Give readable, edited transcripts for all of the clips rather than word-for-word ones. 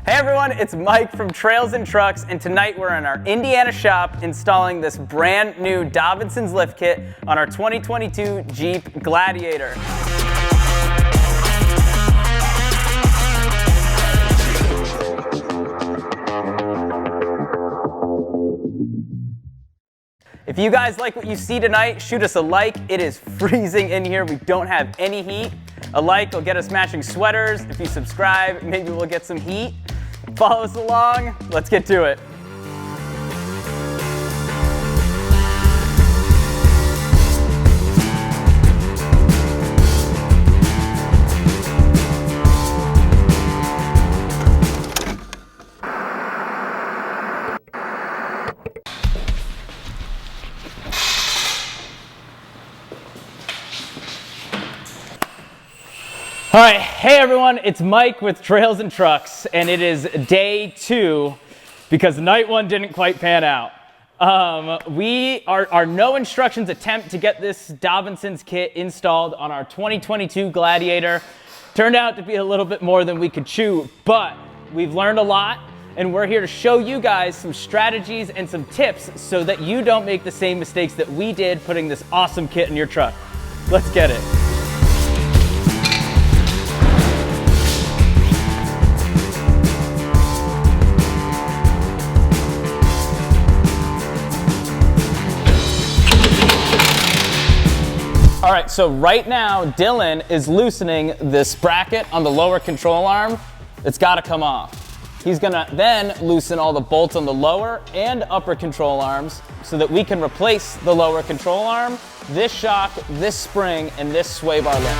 Hey everyone, it's Mike from Trails and Trucks, and tonight we're in our Indiana shop installing this brand new Dobinsons lift kit on our 2022 Jeep Gladiator. If you guys like what you see tonight, shoot us a like. It is freezing in here. We don't have any heat. A like will get us matching sweaters. If you subscribe, maybe we'll get some heat. Follow us along. Let's get to it. All right, hey everyone, it's Mike with Trails and Trucks, and it is day 2 because night 1 didn't quite pan out. Our no instructions attempt to get this Dobinsons kit installed on our 2022 Gladiator turned out to be a little bit more than we could chew, but we've learned a lot, and we're here to show you guys some strategies and some tips so that you don't make the same mistakes that we did putting this awesome kit in your truck. Let's get it. All right, so right now, Dylan is loosening this bracket on the lower control arm. It's gotta come off. He's gonna then loosen all the bolts on the lower and upper control arms so that we can replace the lower control arm, this shock, this spring, and this sway bar link.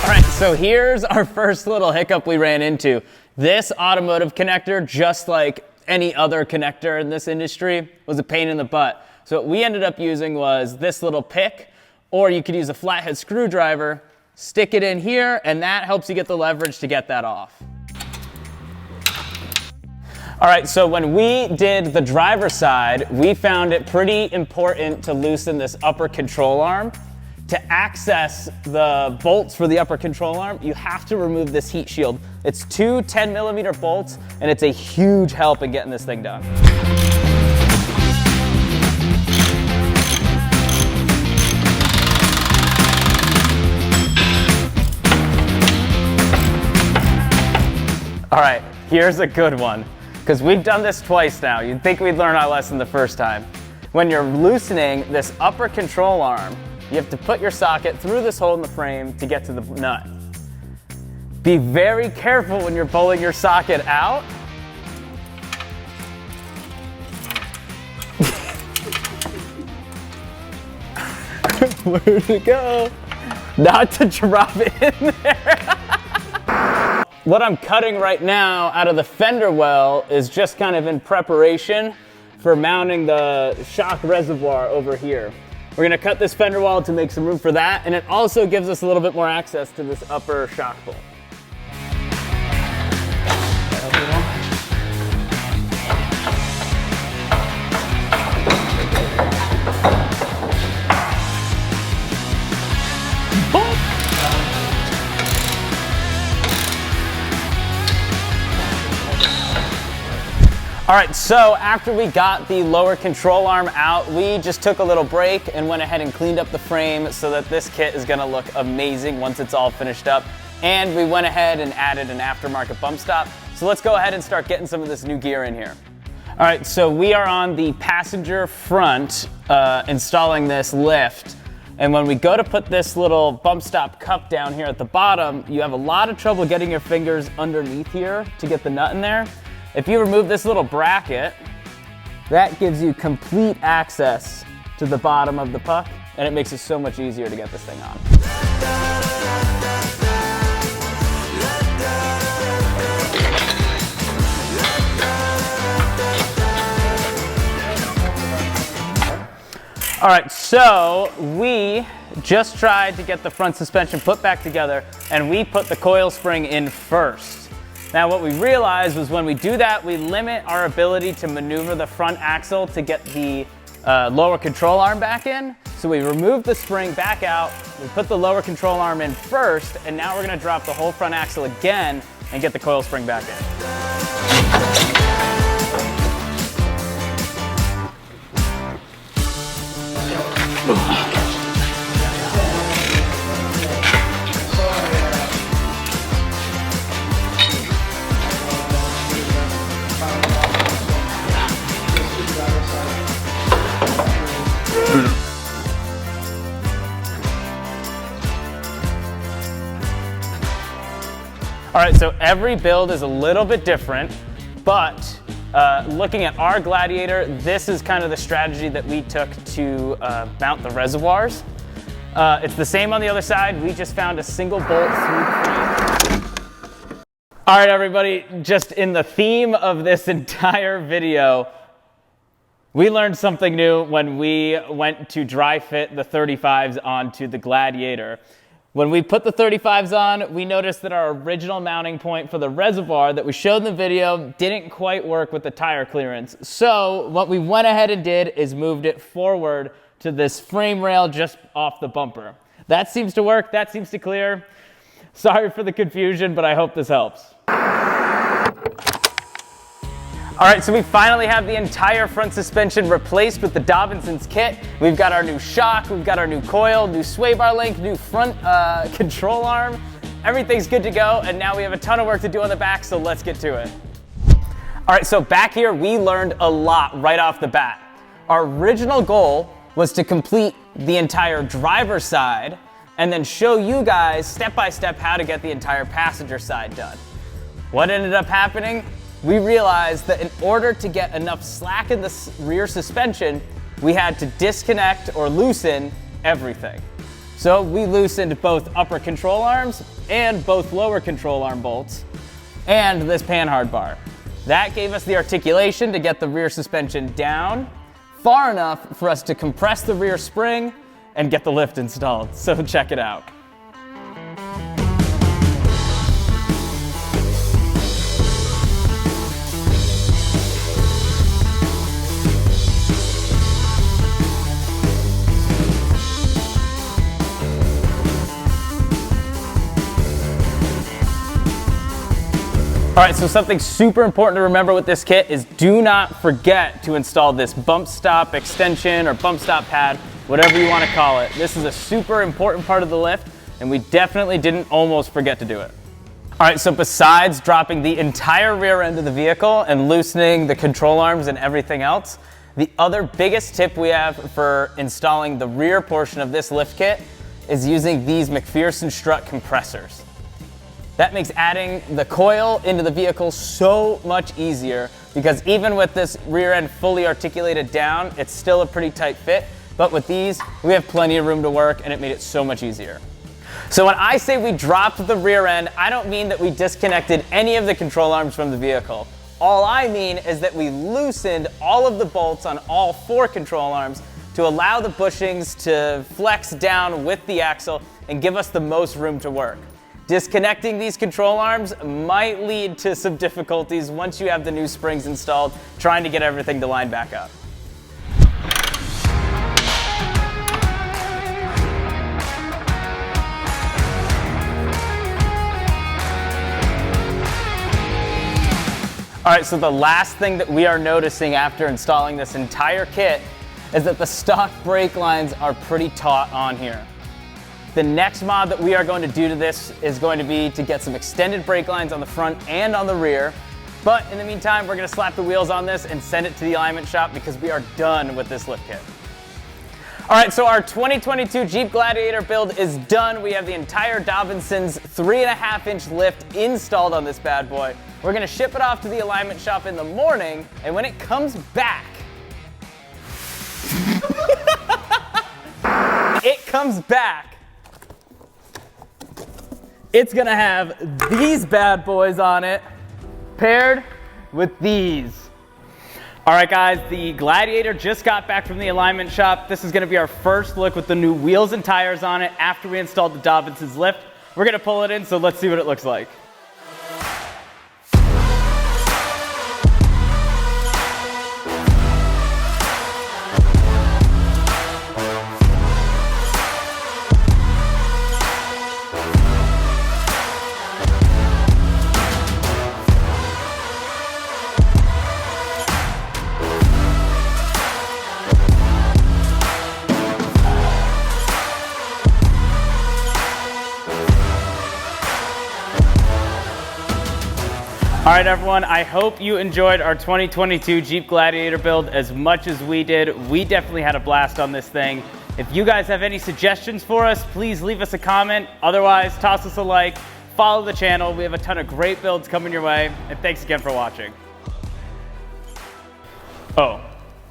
All right, so here's our first little hiccup we ran into. This automotive connector, just like any other connector in this industry, was a pain in the butt. So what we ended up using was this little pick, or you could use a flathead screwdriver, stick it in here, and that helps you get the leverage to get that off. All right, so when we did the driver's side, we found it pretty important to loosen this upper control arm. To access the bolts for the upper control arm, you have to remove this heat shield. It's 2 10mm bolts, and it's a huge help in getting this thing done. All right, here's a good one, because we've done this twice now. You'd think we'd learn our lesson the first time. When you're loosening this upper control arm, you have to put your socket through this hole in the frame to get to the nut. Be very careful when you're pulling your socket out. Where'd it go? Not to drop it in there. What I'm cutting right now out of the fender well is just kind of in preparation for mounting the shock reservoir over here. We're gonna cut this fender wall to make some room for that, and it also gives us a little bit more access to this upper shock bolt. All right, so after we got the lower control arm out, we just took a little break and went ahead and cleaned up the frame so that this kit is gonna look amazing once it's all finished up. And we went ahead and added an aftermarket bump stop. So let's go ahead and start getting some of this new gear in here. All right, so we are on the passenger front installing this lift. And when we go to put this little bump stop cup down here at the bottom, you have a lot of trouble getting your fingers underneath here to get the nut in there. If you remove this little bracket, that gives you complete access to the bottom of the puck, and it makes it so much easier to get this thing on. All right, so we just tried to get the front suspension put back together, and we put the coil spring in first. Now what we realized was when we do that, we limit our ability to maneuver the front axle to get the lower control arm back in. So we removed the spring back out, we put the lower control arm in first, and now we're gonna drop the whole front axle again and get the coil spring back in. All right, so every build is a little bit different, but looking at our Gladiator, this is kind of the strategy that we took to mount the reservoirs. It's the same on the other side. We just found a single bolt through the frame. All right, everybody, just in the theme of this entire video, we learned something new when we went to dry fit the 35s onto the Gladiator. When we put the 35s on, we noticed that our original mounting point for the reservoir that we showed in the video didn't quite work with the tire clearance. So what we went ahead and did is moved it forward to this frame rail just off the bumper. That seems to work, that seems to clear. Sorry for the confusion, but I hope this helps. All right, so we finally have the entire front suspension replaced with the Dobinsons kit. We've got our new shock, we've got our new coil, new sway bar link, new front control arm. Everything's good to go, and now we have a ton of work to do on the back, so let's get to it. All right, so back here, we learned a lot right off the bat. Our original goal was to complete the entire driver's side and then show you guys step by step how to get the entire passenger side done. What ended up happening? We realized that in order to get enough slack in the rear suspension, we had to disconnect or loosen everything. So we loosened both upper control arms and both lower control arm bolts and this panhard bar. That gave us the articulation to get the rear suspension down far enough for us to compress the rear spring and get the lift installed. So check it out. All right, so something super important to remember with this kit is do not forget to install this bump stop extension or bump stop pad, whatever you want to call it. This is a super important part of the lift, and we definitely didn't almost forget to do it. All right, so besides dropping the entire rear end of the vehicle and loosening the control arms and everything else, the other biggest tip we have for installing the rear portion of this lift kit is using these McPherson strut compressors. That makes adding the coil into the vehicle so much easier because even with this rear end fully articulated down, it's still a pretty tight fit. But with these, we have plenty of room to work and it made it so much easier. So when I say we dropped the rear end, I don't mean that we disconnected any of the control arms from the vehicle. All I mean is that we loosened all of the bolts on all 4 control arms to allow the bushings to flex down with the axle and give us the most room to work. Disconnecting these control arms might lead to some difficulties once you have the new springs installed, trying to get everything to line back up. All right, so the last thing that we are noticing after installing this entire kit is that the stock brake lines are pretty taut on here. The next mod that we are going to do to this is going to be to get some extended brake lines on the front and on the rear. But in the meantime, we're gonna slap the wheels on this and send it to the alignment shop because we are done with this lift kit. All right, so our 2022 Jeep Gladiator build is done. We have the entire Dobinsons 3.5-inch lift installed on this bad boy. We're gonna ship it off to the alignment shop in the morning, and when it comes back, it's gonna have these bad boys on it paired with these. All right guys, the Gladiator just got back from the alignment shop. This is gonna be our first look with the new wheels and tires on it after we installed the Dobinsons lift. We're gonna pull it in, so let's see what it looks like. All right, everyone, I hope you enjoyed our 2022 Jeep Gladiator build as much as we did. We definitely had a blast on this thing. If you guys have any suggestions for us, please leave us a comment. Otherwise, toss us a like, follow the channel. We have a ton of great builds coming your way, and thanks again for watching. Oh,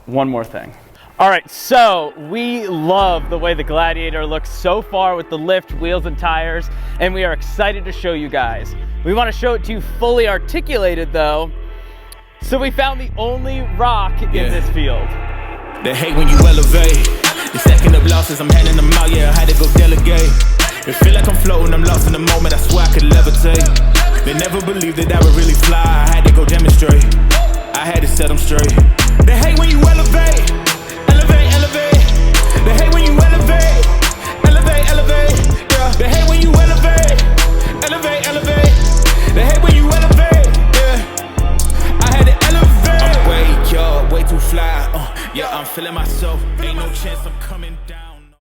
one more thing. All right, so we love the way the Gladiator looks so far with the lift, wheels, and tires, and we are excited to show you guys. We want to show it to you fully articulated though, so we found the only rock in this field. They hate when you elevate. They're stacking up losses, I'm handing them out, yeah, I had to go delegate. It feel like I'm floating, I'm lost in the moment, I swear I could levitate. They never believed that I would really fly, I had to go demonstrate. I had to set them straight. They hate when you elevate. Elevate, elevate. They hate when you elevate. Elevate, elevate. Yeah. They hate when you elevate. Elevate, elevate. They hate when you elevate. Yeah. I had to elevate. I'm way too fly. Yeah, I'm feeling myself. Ain't no chance I'm coming down.